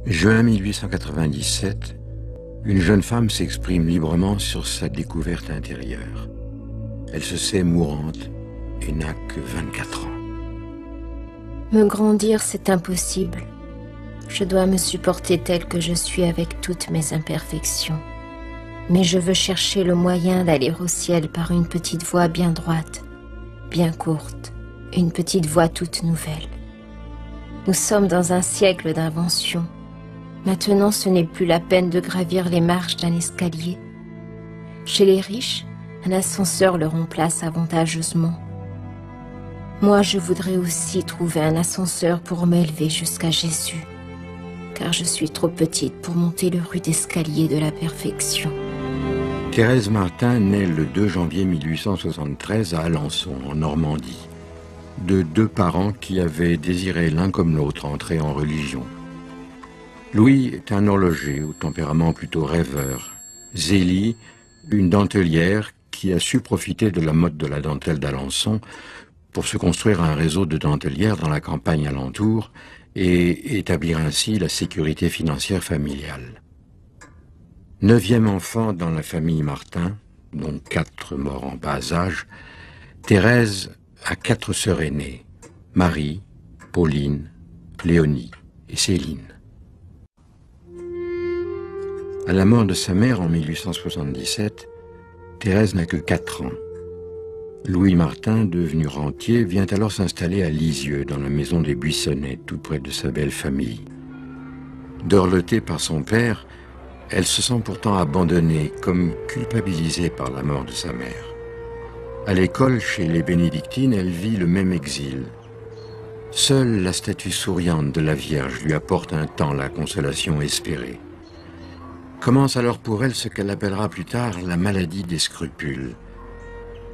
Juin 1897, une jeune femme s'exprime librement sur sa découverte intérieure. Elle se sait mourante et n'a que 24 ans. Me grandir, c'est impossible. Je dois me supporter telle que je suis avec toutes mes imperfections. Mais je veux chercher le moyen d'aller au ciel par une petite voie bien droite, bien courte, une petite voie toute nouvelle. Nous sommes dans un siècle d'invention. Maintenant, ce n'est plus la peine de gravir les marches d'un escalier. Chez les riches, un ascenseur leur remplace avantageusement. Moi, je voudrais aussi trouver un ascenseur pour m'élever jusqu'à Jésus, car je suis trop petite pour monter le rude escalier de la perfection. Thérèse Martin naît le 2 janvier 1873 à Alençon, en Normandie, de deux parents qui avaient désiré l'un comme l'autre entrer en religion. Louis est un horloger au tempérament plutôt rêveur. Zélie, une dentelière qui a su profiter de la mode de la dentelle d'Alençon pour se construire un réseau de dentelières dans la campagne alentour et établir ainsi la sécurité financière familiale. 9e enfant dans la famille Martin, dont 4 morts en bas âge, Thérèse a 4 sœurs aînées, Marie, Pauline, Léonie et Céline. À la mort de sa mère en 1877, Thérèse n'a que 4 ans. Louis Martin, devenu rentier, vient alors s'installer à Lisieux, dans la maison des Buissonnets, tout près de sa belle famille. Dorlotée par son père, elle se sent pourtant abandonnée, comme culpabilisée par la mort de sa mère. À l'école, chez les bénédictines, elle vit le même exil. Seule la statue souriante de la Vierge lui apporte un temps la consolation espérée. Commence alors pour elle ce qu'elle appellera plus tard la maladie des scrupules.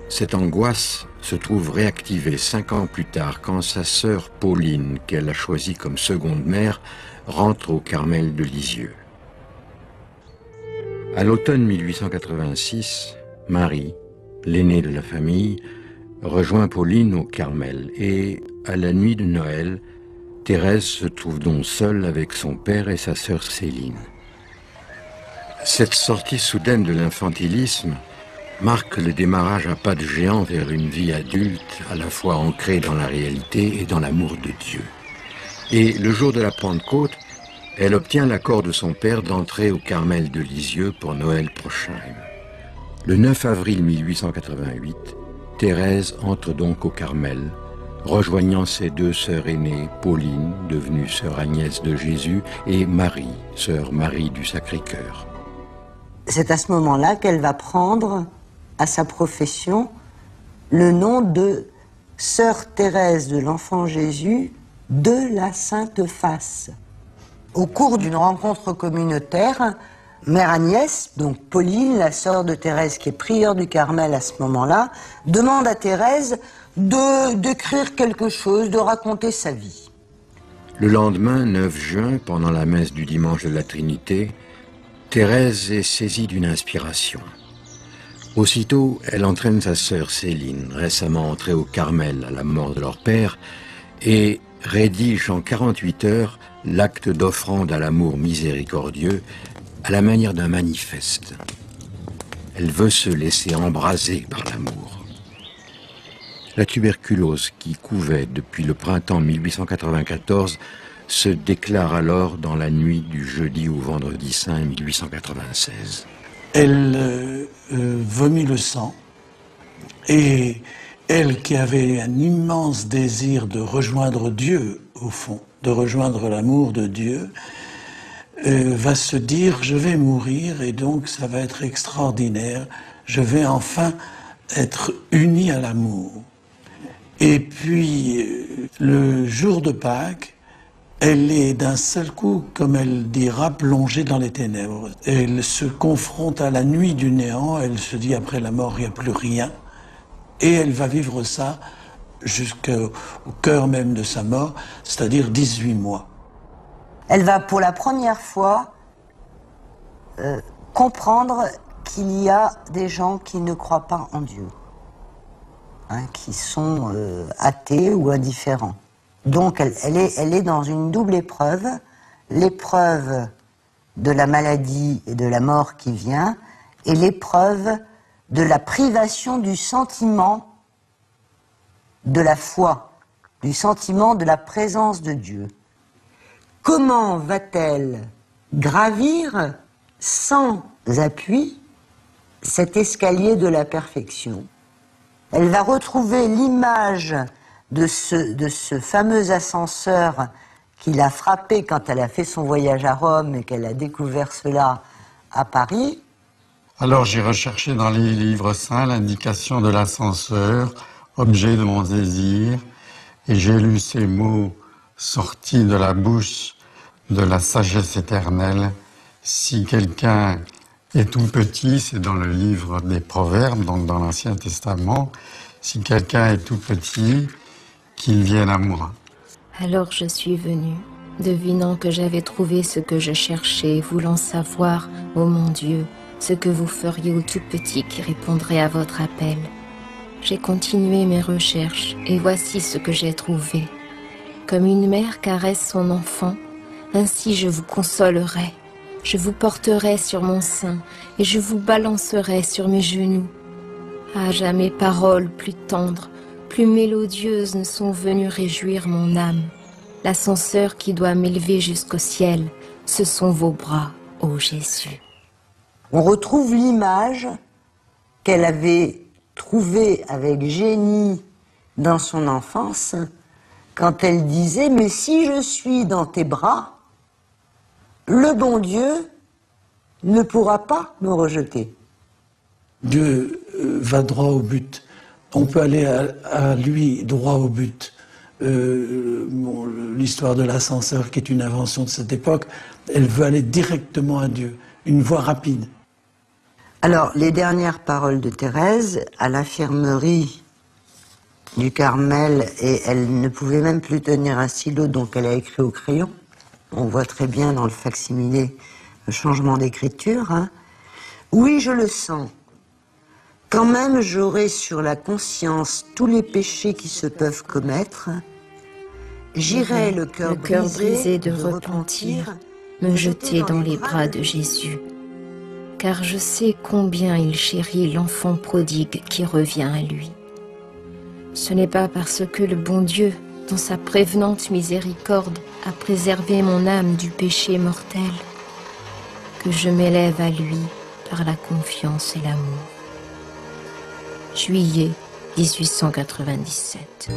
Cette angoisse se trouve réactivée 5 ans plus tard quand sa sœur Pauline, qu'elle a choisie comme seconde mère, rentre au Carmel de Lisieux. À l'automne 1886, Marie, l'aînée de la famille, rejoint Pauline au Carmel et, à la nuit de Noël, Thérèse se trouve donc seule avec son père et sa sœur Céline. Cette sortie soudaine de l'infantilisme marque le démarrage à pas de géant vers une vie adulte, à la fois ancrée dans la réalité et dans l'amour de Dieu. Et le jour de la Pentecôte, elle obtient l'accord de son père d'entrer au Carmel de Lisieux pour Noël prochain. Le 9 avril 1888, Thérèse entre donc au Carmel, rejoignant ses 2 sœurs aînées, Pauline, devenue sœur Agnès de Jésus, et Marie, sœur Marie du Sacré-Cœur. C'est à ce moment-là qu'elle va prendre à sa profession le nom de Sœur Thérèse de l'Enfant Jésus de la Sainte Face. Au cours d'une rencontre communautaire, Mère Agnès, donc Pauline, la sœur de Thérèse qui est prieure du Carmel à ce moment-là, demande à Thérèse d'écrire quelque chose, de raconter sa vie. Le lendemain, 9 juin, pendant la messe du dimanche de la Trinité, Thérèse est saisie d'une inspiration. Aussitôt, elle entraîne sa sœur Céline, récemment entrée au Carmel à la mort de leur père, et rédige en 48 heures l'acte d'offrande à l'amour miséricordieux à la manière d'un manifeste. Elle veut se laisser embraser par l'amour. La tuberculose qui couvait depuis le printemps 1894 se déclare alors dans la nuit du jeudi au vendredi saint 1896. Elle vomit le sang et elle qui avait un immense désir de rejoindre Dieu au fond, de rejoindre l'amour de Dieu, va se dire je vais mourir et donc ça va être extraordinaire, je vais enfin être unie à l'amour. Et puis le jour de Pâques, elle est d'un seul coup, comme elle dira, plongée dans les ténèbres. Elle se confronte à la nuit du néant, elle se dit après la mort, il n'y a plus rien. Et elle va vivre ça jusqu'au cœur même de sa mort, c'est-à-dire 18 mois. Elle va pour la première fois comprendre qu'il y a des gens qui ne croient pas en Dieu, qui sont athées ou indifférents. Donc elle est dans une double épreuve, l'épreuve de la maladie et de la mort qui vient, et l'épreuve de la privation du sentiment de la foi, du sentiment de la présence de Dieu. Comment va-t-elle gravir sans appui cet escalier de la perfection? Elle va retrouver l'image de ce fameux ascenseur qui l'a frappée quand elle a fait son voyage à Rome et qu'elle a découvert cela à Paris. Alors j'ai recherché dans les livres saints l'indication de l'ascenseur, objet de mon désir, et j'ai lu ces mots sortis de la bouche de la sagesse éternelle. Si quelqu'un est tout petit, c'est dans le livre des Proverbes, donc dans l'Ancien Testament, si quelqu'un est tout petit, qu'il vienne à moi. Alors je suis venue, devinant que j'avais trouvé ce que je cherchais, voulant savoir, ô mon Dieu, ce que vous feriez au tout petit qui répondrait à votre appel. J'ai continué mes recherches, et voici ce que j'ai trouvé. Comme une mère caresse son enfant, ainsi je vous consolerai. Je vous porterai sur mon sein, et je vous balancerai sur mes genoux. Ah, jamais paroles plus tendres, plus mélodieuses ne sont venues réjouir mon âme. L'ascenseur qui doit m'élever jusqu'au ciel, ce sont vos bras, ô Jésus. On retrouve l'image qu'elle avait trouvée avec génie dans son enfance, quand elle disait « Mais si je suis dans tes bras, le bon Dieu ne pourra pas me rejeter. » Dieu va droit au but. On peut aller à lui droit au but. L'histoire de l'ascenseur, qui est une invention de cette époque, elle veut aller directement à Dieu, une voie rapide. Alors, les dernières paroles de Thérèse à l'infirmerie du Carmel, et elle ne pouvait même plus tenir un stylo, donc elle a écrit au crayon. On voit très bien dans le facsimilé le changement d'écriture. Hein. Oui, je le sens. Quand même, j'aurai sur la conscience tous les péchés qui se peuvent commettre. J'irai le cœur brisé de repentir, me jeter dans les bras de Jésus. Car je sais combien il chérit l'enfant prodigue qui revient à lui. Ce n'est pas parce que le bon Dieu, dans sa prévenante miséricorde, a préservé mon âme du péché mortel, que je m'élève à lui par la confiance et l'amour. Juillet 1897.